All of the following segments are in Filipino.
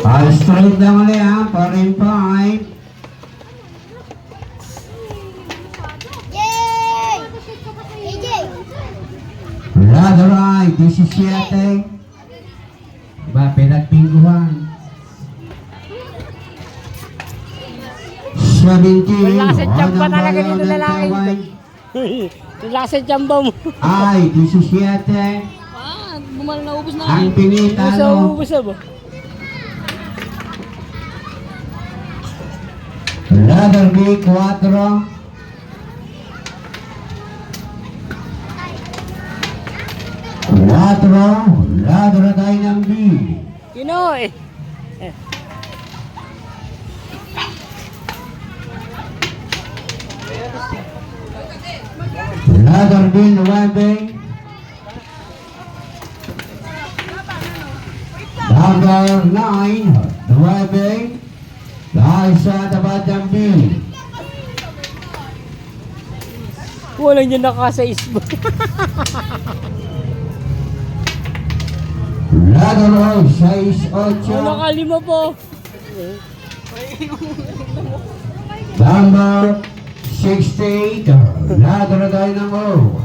Straight na muli ha, 4-5. Yay! AJ! Lado right, 17. Ba, pinagpingguhan. 17. Wala sa tiyamba Unang talaga bayaw dito ng lalaki. Taiwan. Wala sa tiyamba mo. Ay, 17. Bumal na ubos na. Ang pinitalo. Ubus na ba? Ladder B, 4. Ladder tayo ng B. Pinoy. Ladder B, 9. Number 9, 9. Dahil sa tapat ng B. Walang dyan nakasais ba? Ladder O, 6-8. Nakalima po. Number 68. Ladder tayo ng O.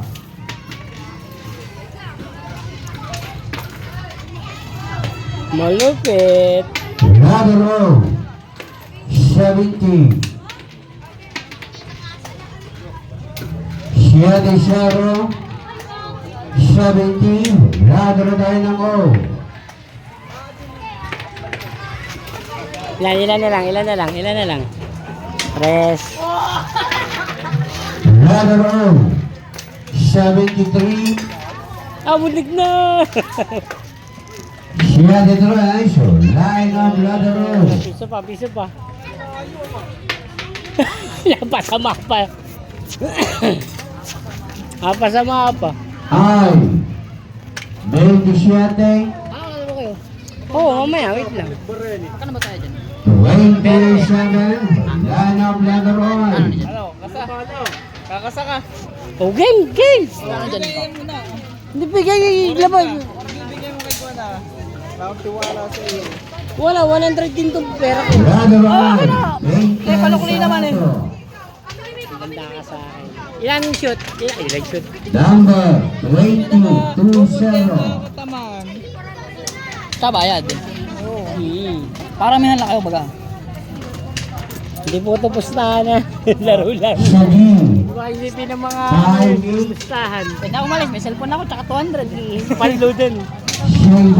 Malupit. Ladder O, 70. 7-0. 17. Ladder tayo ng O. Ilan na lang. Press. Ladder O, 73. Bulik na. 73. So, line of ladder O. Piso pa. Pasama pa. Pasama pa. Ay, 27. Ano kayo? Oo, mamaya, wait lang. 27. Line of ladder O. Kakasa ka. Oh, game! Hindi bigay labay. Wala, 100 din itong pera ko. Ladder O. palukli naman eh. 27. Ganda ka sa akin. Ilan shoot? Ilan shoot? Number 22-0. Sa bayad. Paramihan lang kayo baga. Hindi po tapos na. Laro lang. Saging. Isipin ng mga Five. pustahan. Pwede ako umalis, may cellphone ako, tsaka 200. Panlo din. Shade